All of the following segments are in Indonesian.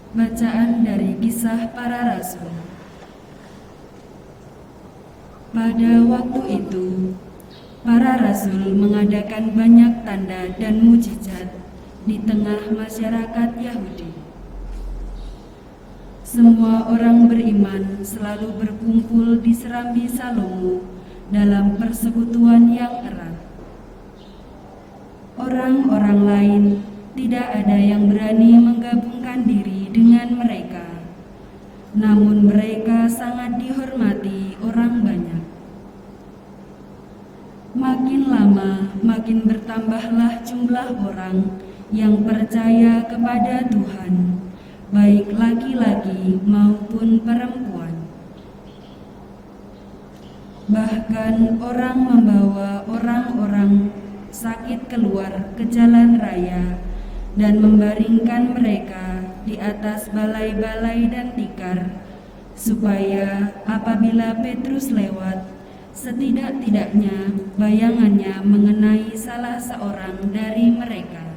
Bacaan dari Kisah Para Rasul. Pada waktu itu, para rasul mengadakan banyak tanda dan mujizat di tengah masyarakat Yahudi. Semua orang beriman selalu berkumpul di serambi Salomo dalam persekutuan yang erat. Orang-orang lain tidak ada yang berani menggabungkan diri dengan mereka, namun mereka sangat dihormati orang banyak. Makin lama, makin bertambahlah jumlah orang yang percaya kepada Tuhan, baik laki-laki maupun perempuan. Bahkan orang membawa orang-orang sakit keluar ke jalan raya dan membaringkan mereka di atas balai-balai dan tikar, supaya apabila Petrus lewat, setidak-tidaknya bayangannya mengenai salah seorang dari mereka.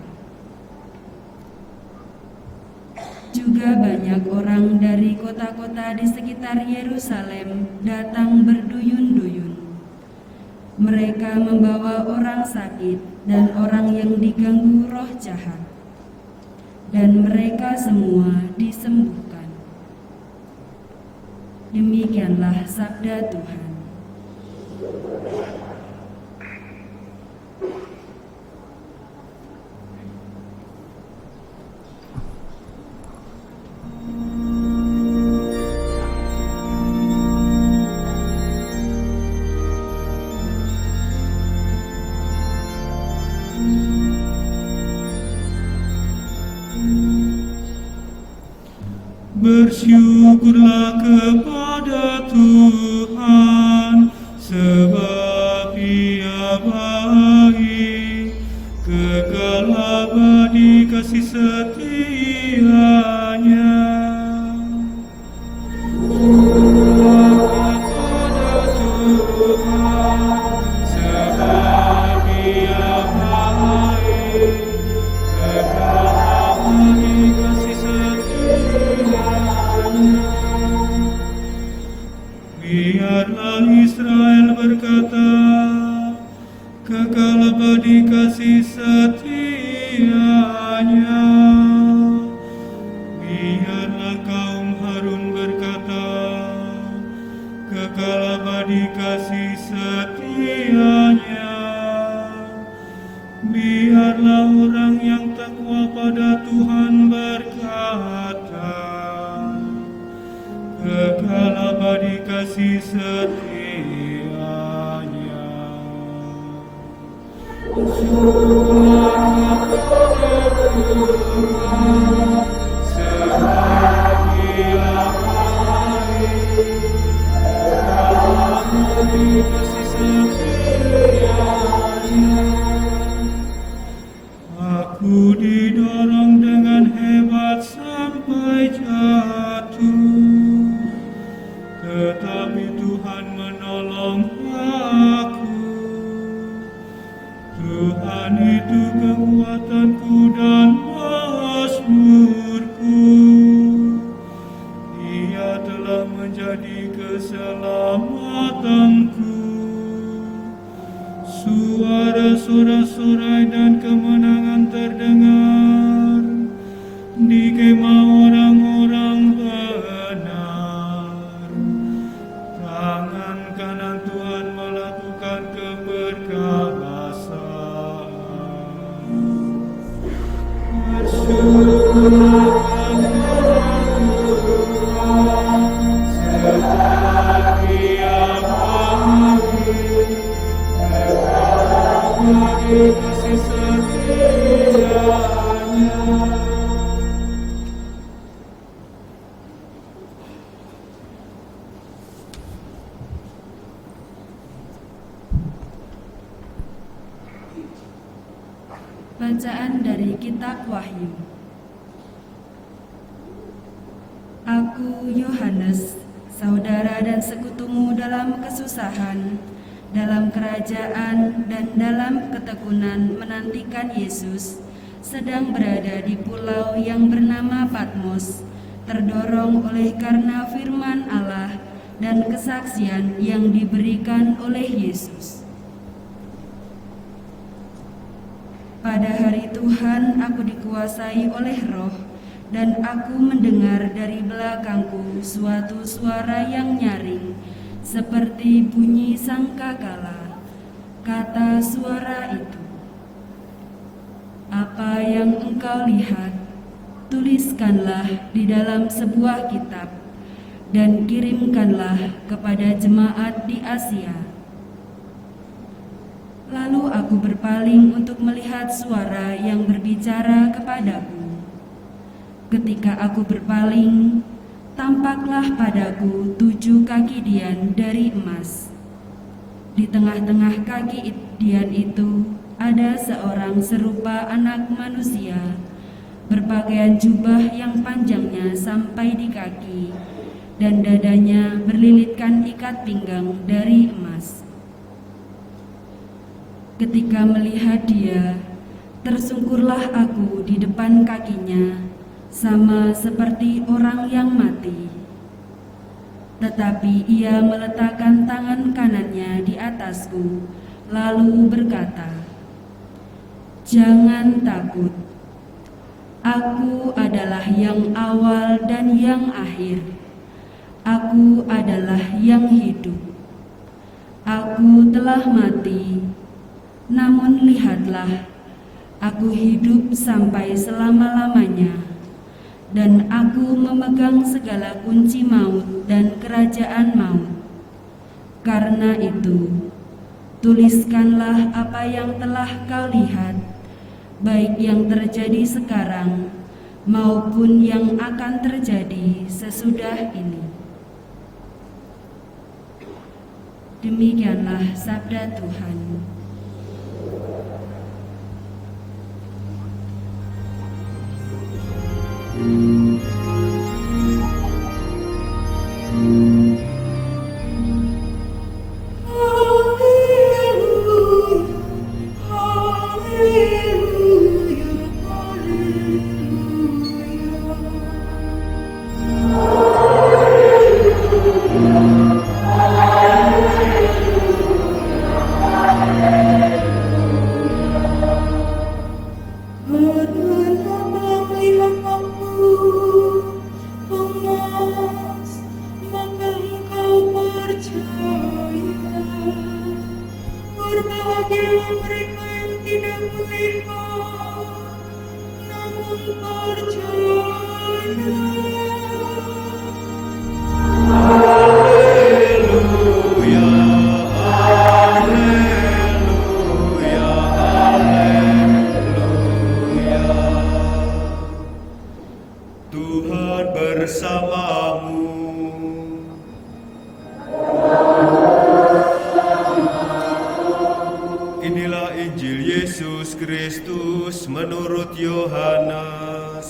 Juga banyak orang dari kota-kota di sekitar Yerusalem datang berduyun-duyun. Mereka membawa orang sakit dan orang yang diganggu roh jahat, dan mereka semua disembuhkan. Demikianlah sabda Tuhan. Bersyukurlah kepada Tuhan, sebab Ia baik, kekal abadi kasih setia-Nya. Kepada Tuhan, sebab Ia baik, kekal abadi kasih setia-Nya. Biarlah Israel berkata, kekal abadi kasih setia-Nya. Biarlah kaum Harun berkata, kekal abadi kasih setia-Nya. Biarlah orang yang takwa pada Tuhan berkata, kekal abadi kasih setia-Nya. Bersyukurlah kepada Tuhan, sebab Ia baik, kekal abadi kasih setia-Nya. Aku didorong dengan hebat sampai jatuh, tetapi Tuhan menolong aku. Tuhan itu kekuatanku dan mazmurku. Ia telah menjadi keselamatanku. Suara sorak-sorai dan kemenangan terdengar di kemah orang-orang benar. Tangan kanan Tuhan melakukan keperkasaan. Bersyukurlah kepada Tuhan, sebab Ia baik, kekal abadi kasih setia-Nya. Bacaan dari Kitab Wahyu. Aku, Yohanes, saudara dan sekutumu dalam kesusahan, dalam kerajaan dan dalam ketekunan menantikan Yesus, sedang berada di pulau yang bernama Patmos, terdorong oleh karena firman Allah dan kesaksian yang diberikan oleh Yesus. Pada hari Tuhan aku dikuasai oleh Roh, dan aku mendengar dari belakangku suatu suara yang nyaring, seperti bunyi sangkakala. Kata suara itu, "Apa yang engkau lihat, tuliskanlah di dalam sebuah kitab, dan kirimkanlah kepada jemaat di Asia." Lalu aku berpaling untuk melihat suara yang berbicara kepadaku. Ketika aku berpaling, tampaklah padaku 7 kaki dian dari emas. Di tengah-tengah kaki dian itu ada seorang serupa anak manusia, berpakaian jubah yang panjangnya sampai di kaki, dan dadanya berlilitkan ikat pinggang dari emas. Ketika melihat dia, tersungkurlah aku di depan kakinya, sama seperti orang yang mati. Tetapi ia meletakkan tangan kanannya di atasku, lalu berkata, "Jangan takut. Aku adalah yang awal dan yang akhir. Aku adalah yang hidup. Aku telah mati, namun lihatlah, aku hidup sampai selama-lamanya, dan aku memegang segala kunci maut dan kerajaan maut. Karena itu, tuliskanlah apa yang telah kau lihat, baik yang terjadi sekarang maupun yang akan terjadi sesudah ini." Demikianlah sabda Tuhan. Tuhan bersamamu. Inilah Injil Yesus Kristus menurut Yohanes.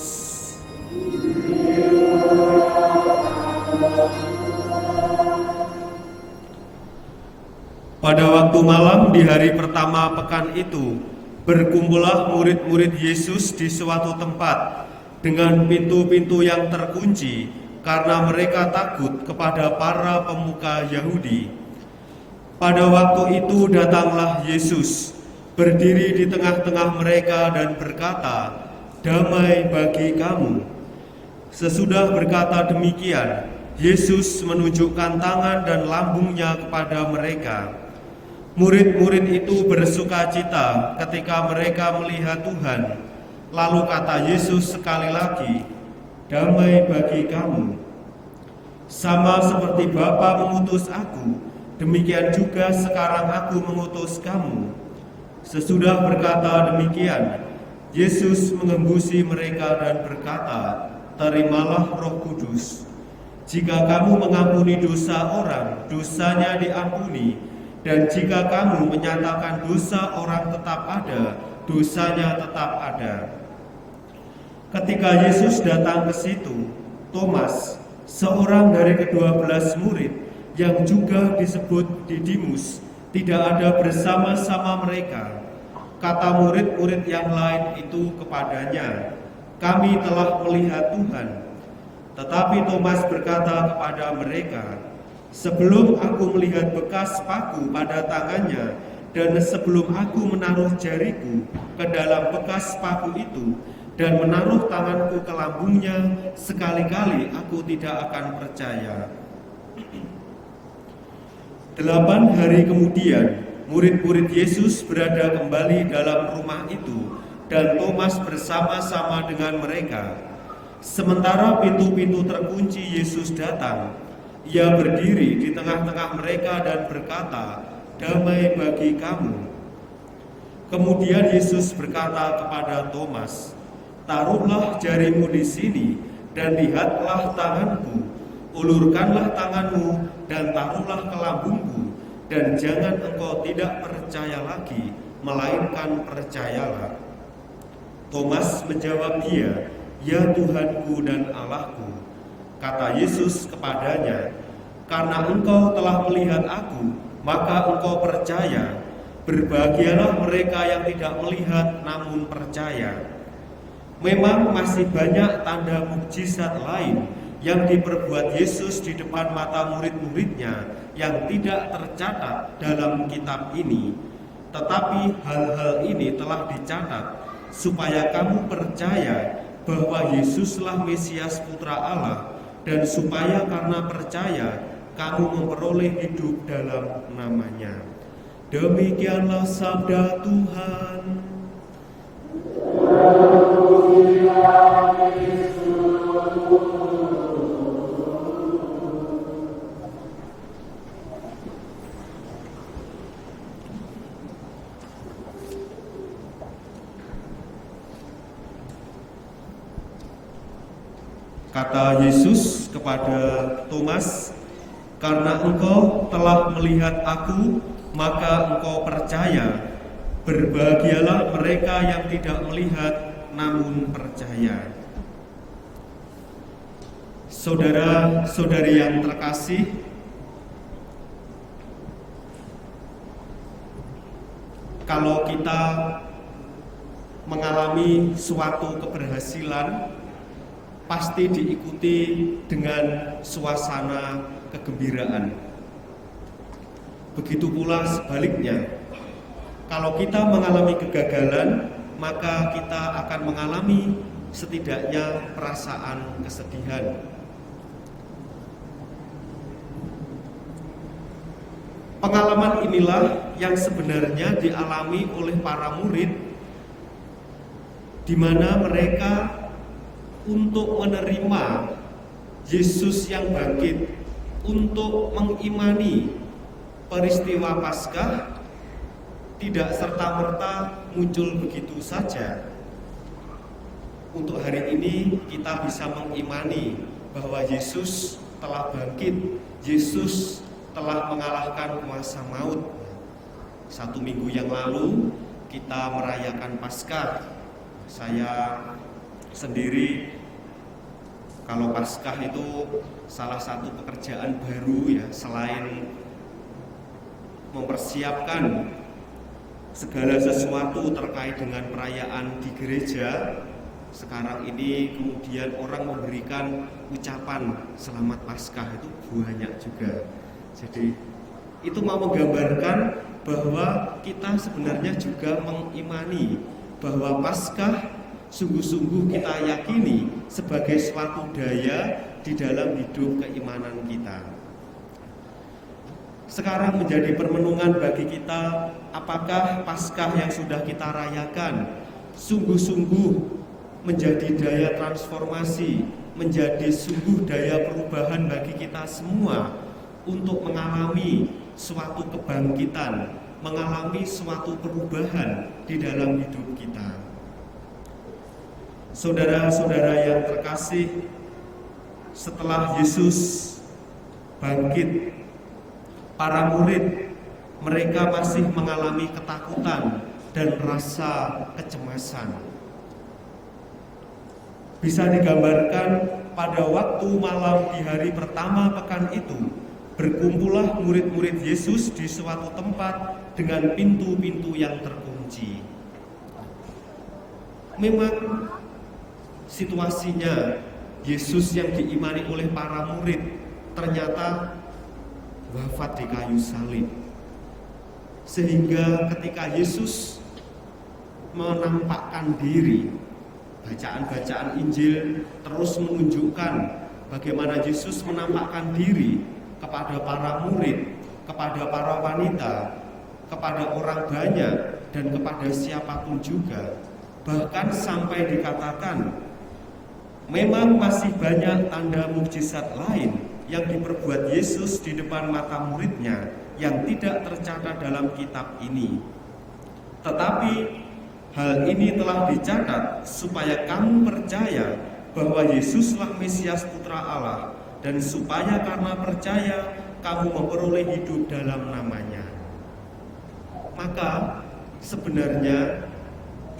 Pada waktu malam di hari pertama pekan itu, berkumpullah murid-murid Yesus di suatu tempat dengan pintu-pintu yang terkunci karena mereka takut kepada para pemuka Yahudi. Pada waktu itu datanglah Yesus, berdiri di tengah-tengah mereka dan berkata, "Damai bagi kamu." Sesudah berkata demikian, Yesus menunjukkan tangan dan lambungnya kepada mereka. Murid-murid itu bersukacita ketika mereka melihat Tuhan. Lalu kata Yesus sekali lagi, "Damai bagi kamu. Sama seperti Bapa mengutus aku, demikian juga sekarang aku mengutus kamu." Sesudah berkata demikian, Yesus mengembusi mereka dan berkata, "Terimalah Roh Kudus. Jika kamu mengampuni dosa orang, dosanya diampuni, dan jika kamu menyatakan dosa orang tetap ada, dosanya tetap ada." Ketika Yesus datang ke situ, Thomas, seorang dari ke-12 murid yang juga disebut Didimus, tidak ada bersama-sama mereka. Kata murid-murid yang lain itu kepadanya, "Kami telah melihat Tuhan." Tetapi Thomas berkata kepada mereka, "Sebelum aku melihat bekas paku pada tangannya, dan sebelum aku menaruh jariku ke dalam bekas paku itu, dan menaruh tanganku ke lambungnya, sekali-kali aku tidak akan percaya." 8 hari kemudian, murid-murid Yesus berada kembali dalam rumah itu, dan Thomas bersama-sama dengan mereka. Sementara pintu-pintu terkunci, Yesus datang. Ia berdiri di tengah-tengah mereka dan berkata, "Damai bagi kamu." Kemudian Yesus berkata kepada Thomas, "Taruhlah jarimu di sini dan lihatlah tanganku. Ulurkanlah tanganmu dan taruhlah ke lambungku, dan jangan engkau tidak percaya lagi, melainkan percayalah." Thomas menjawab dia, "Ya Tuhanku dan Allahku." Kata Yesus kepadanya, "Karena engkau telah melihat aku, maka engkau percaya. Berbahagialah mereka yang tidak melihat namun percaya." Memang masih banyak tanda mukjizat lain yang diperbuat Yesus di depan mata murid-muridnya yang tidak tercatat dalam kitab ini. Tetapi hal-hal ini telah dicatat supaya kamu percaya bahwa Yesuslah Mesias Putra Allah, dan supaya karena percaya kamu memperoleh hidup dalam namanya. Demikianlah sabda Tuhan. Kata Yesus kepada Thomas, "Karena engkau telah melihat aku, maka engkau percaya. Berbahagialah mereka yang tidak melihat namun percaya." Saudara-saudari yang terkasih, kalau kita mengalami suatu keberhasilan, pasti diikuti dengan suasana kegembiraan. Begitu pula sebaliknya, kalau kita mengalami kegagalan, maka kita akan mengalami setidaknya perasaan kesedihan. Pengalaman inilah yang sebenarnya dialami oleh para murid, di mana mereka untuk menerima Yesus yang bangkit, untuk mengimani peristiwa Paskah, tidak serta-merta muncul begitu saja. Untuk hari ini kita bisa mengimani bahwa Yesus telah bangkit, Yesus telah mengalahkan kuasa maut. 1 minggu yang lalu kita merayakan Paskah. Saya sendiri, kalau Paskah itu salah satu pekerjaan baru ya, selain mempersiapkan segala sesuatu terkait dengan perayaan di gereja, sekarang ini kemudian orang memberikan ucapan selamat Paskah itu banyak juga. Jadi itu mau menggambarkan bahwa kita sebenarnya juga mengimani bahwa Paskah sungguh-sungguh kita yakini sebagai suatu daya di dalam hidup keimanan kita. Sekarang menjadi permenungan bagi kita, apakah Paskah yang sudah kita rayakan sungguh-sungguh menjadi daya transformasi, menjadi sungguh daya perubahan bagi kita semua untuk mengalami suatu kebangkitan, mengalami suatu perubahan di dalam hidup kita. Saudara-saudara yang terkasih, setelah Yesus bangkit, para murid mereka masih mengalami ketakutan dan rasa kecemasan. Bisa digambarkan pada waktu malam di hari pertama pekan itu, berkumpullah murid-murid Yesus di suatu tempat dengan pintu-pintu yang terkunci. Memang situasinya Yesus yang diimani oleh para murid ternyata wafat di kayu salib. Sehingga ketika Yesus menampakkan diri, bacaan-bacaan Injil terus menunjukkan bagaimana Yesus menampakkan diri kepada para murid, kepada para wanita, kepada orang banyak, dan kepada siapapun juga. Bahkan sampai dikatakan memang masih banyak tanda mukjizat lain yang diperbuat Yesus di depan mata muridnya yang tidak tercatat dalam kitab ini. Tetapi hal ini telah dicatat supaya kamu percaya bahwa Yesuslah Mesias Putra Allah, dan supaya karena percaya kamu memperoleh hidup dalam namanya. Maka sebenarnya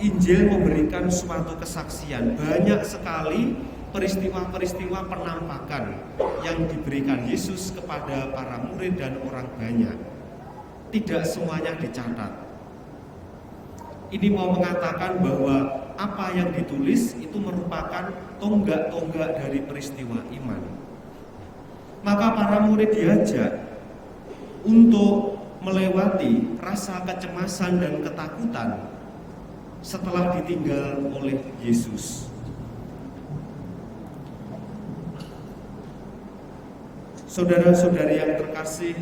Injil memberikan suatu kesaksian. Banyak sekali peristiwa-peristiwa penampakan yang diberikan Yesus kepada para murid dan orang banyak. Tidak semuanya dicatat. Ini mau mengatakan bahwa apa yang ditulis itu merupakan tonggak-tonggak dari peristiwa iman. Maka para murid diajak untuk melewati rasa kecemasan dan ketakutan setelah ditinggal oleh Yesus. Saudara-saudari yang terkasih,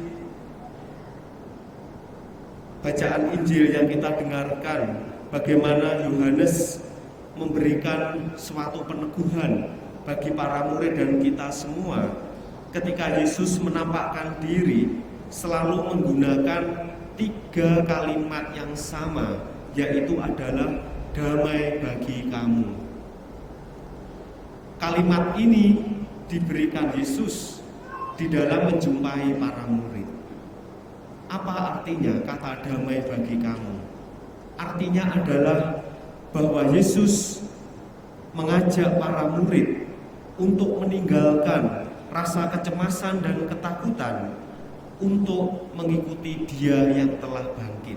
bacaan Injil yang kita dengarkan, bagaimana Yohanes memberikan suatu peneguhan bagi para murid dan kita semua ketika Yesus menampakkan diri, selalu menggunakan 3 kalimat yang sama, yaitu adalah damai bagi kamu. Kalimat ini diberikan Yesus di dalam menjumpai para murid. Apa artinya kata damai bagi kamu? Artinya adalah bahwa Yesus mengajak para murid untuk meninggalkan rasa kecemasan dan ketakutan untuk mengikuti Dia yang telah bangkit.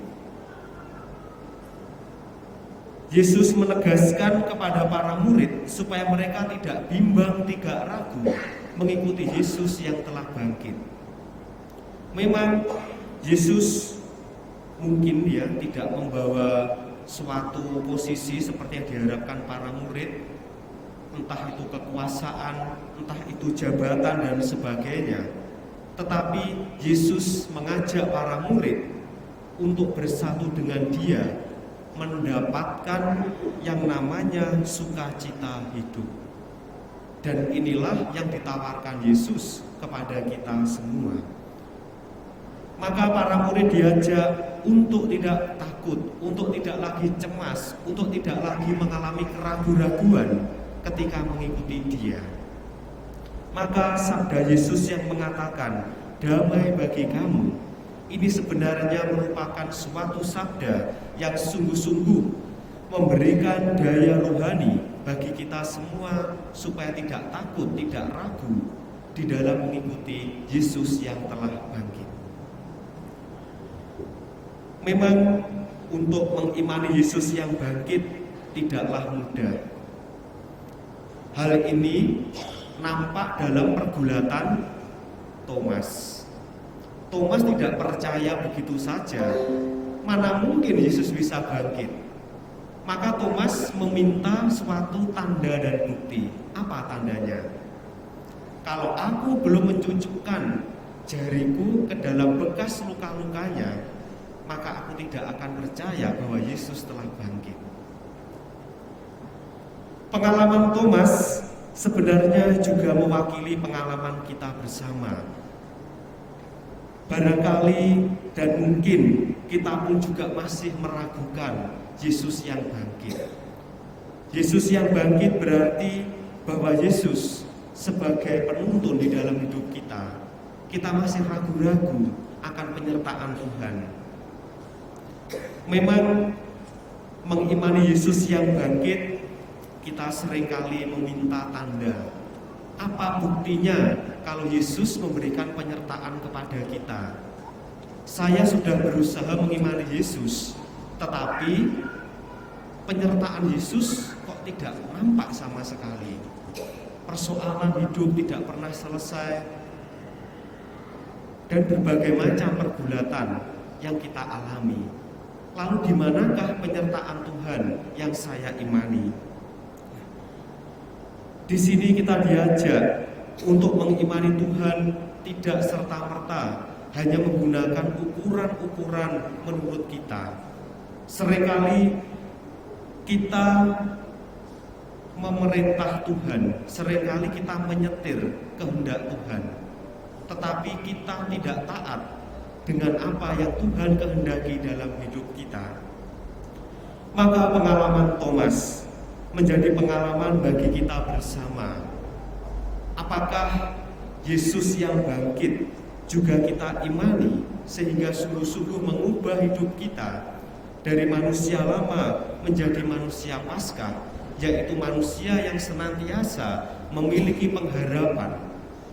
Yesus menegaskan kepada para murid supaya mereka tidak bimbang, tidak ragu mengikuti Yesus yang telah bangkit. Memang Yesus mungkin dia tidak membawa suatu posisi seperti yang diharapkan para murid, entah itu kekuasaan, entah itu jabatan dan sebagainya. Tetapi Yesus mengajak para murid untuk bersatu dengan Dia, mendapatkan yang namanya sukacita hidup. Dan inilah yang ditawarkan Yesus kepada kita semua. Maka para murid diajak untuk tidak takut, untuk tidak lagi cemas, untuk tidak lagi mengalami keraguan-raguan ketika mengikuti Dia. Maka sabda Yesus yang mengatakan damai bagi kamu, ini sebenarnya merupakan suatu sabda yang sungguh-sungguh memberikan daya rohani bagi kita semua supaya tidak takut, tidak ragu di dalam mengikuti Yesus yang telah bangkit. Memang untuk mengimani Yesus yang bangkit tidaklah mudah. Hal ini nampak dalam pergulatan Thomas. Thomas tidak percaya begitu saja. Mana mungkin Yesus bisa bangkit? Maka Thomas meminta suatu tanda dan bukti. Apa tandanya? Kalau aku belum mencucukkan jariku ke dalam bekas luka-lukanya, maka aku tidak akan percaya bahwa Yesus telah bangkit. Pengalaman Thomas sebenarnya juga mewakili pengalaman kita bersama. Barangkali dan mungkin kita pun juga masih meragukan Yesus yang bangkit. Yesus yang bangkit berarti bahwa Yesus sebagai penuntun di dalam hidup kita, kita masih ragu-ragu akan penyertaan Tuhan. Memang mengimani Yesus yang bangkit, kita seringkali meminta tanda. Apa buktinya kalau Yesus memberikan penyertaan kepada kita? Saya sudah berusaha mengimani Yesus, tetapi penyertaan Yesus kok tidak nampak sama sekali. persoalan hidup tidak pernah selesai, dan berbagai macam pergulatan yang kita alami. Lalu di manakah penyertaan Tuhan yang saya imani? Di sini kita diajak untuk mengimani Tuhan tidak serta-merta hanya menggunakan ukuran-ukuran menurut kita. Seringkali kita memerintah Tuhan, seringkali kita menyetir kehendak Tuhan, tetapi kita tidak taat dengan apa yang Tuhan kehendaki dalam hidup kita. Maka pengalaman Thomas menjadi pengalaman bagi kita bersama. Apakah Yesus yang bangkit juga kita imani sehingga sungguh-sungguh mengubah hidup kita dari manusia lama menjadi manusia Paskah, yaitu manusia yang senantiasa memiliki pengharapan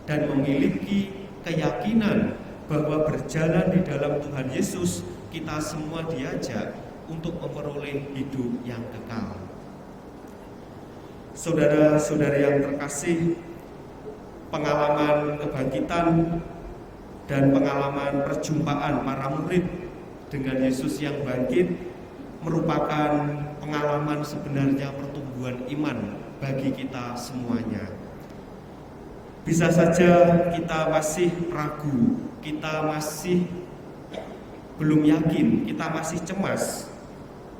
dan memiliki keyakinan bahwa berjalan di dalam Tuhan Yesus, kita semua diajak untuk memperoleh hidup yang kekal. Saudara-saudari yang terkasih, pengalaman kebangkitan dan pengalaman perjumpaan para murid dengan Yesus yang bangkit merupakan pengalaman sebenarnya pertumbuhan iman bagi kita semuanya. Bisa saja kita masih ragu, kita masih belum yakin, kita masih cemas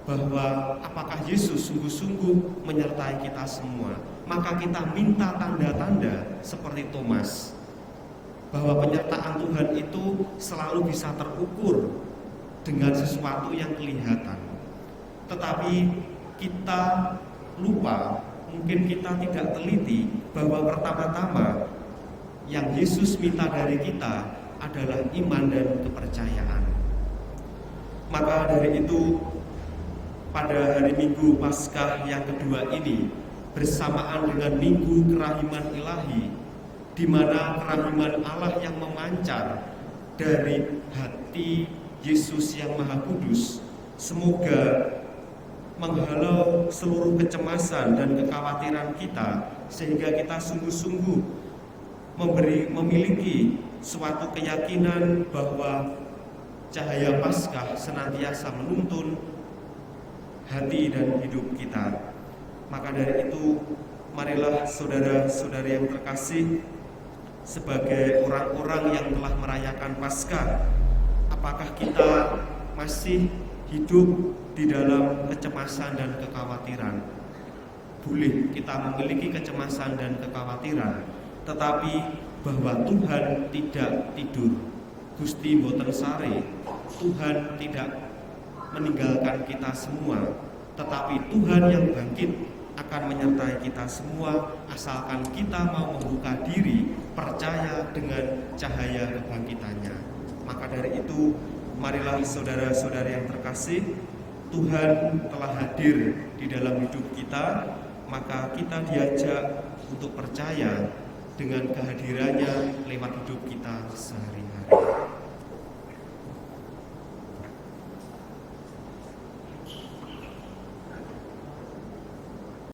bahwa apakah Yesus sungguh-sungguh menyertai kita semua. Maka kita minta tanda-tanda seperti Thomas, bahwa penyertaan Tuhan itu selalu bisa terukur dengan sesuatu yang kelihatan. Tetapi kita lupa, mungkin kita tidak teliti bahwa pertama-tama yang Yesus minta dari kita adalah iman dan kepercayaan. Maka dari itu, pada hari Minggu Paskah yang kedua ini, bersamaan dengan Minggu Kerahiman Ilahi, di mana kerahiman Allah yang memancar dari hati Yesus yang Maha Kudus, semoga menghalau seluruh kecemasan dan kekhawatiran kita, sehingga kita sungguh-sungguh memiliki suatu keyakinan bahwa cahaya Paskah senantiasa menuntun hati dan hidup kita. Maka dari itu, marilah saudara-saudari yang terkasih, sebagai orang-orang yang telah merayakan Paskah, apakah kita masih hidup di dalam kecemasan dan kekhawatiran? Boleh kita memiliki kecemasan dan kekhawatiran, tetapi bahwa Tuhan tidak tidur. Gusti boten sare, Tuhan tidak meninggalkan kita semua, tetapi Tuhan yang bangkit akan menyertai kita semua, asalkan kita mau membuka diri, percaya dengan cahaya kebangkitannya. Maka dari itu, marilah saudara-saudari yang terkasih, Tuhan telah hadir di dalam hidup kita, maka kita diajak untuk percaya dengan kehadirannya lewat hidup kita sehari-hari.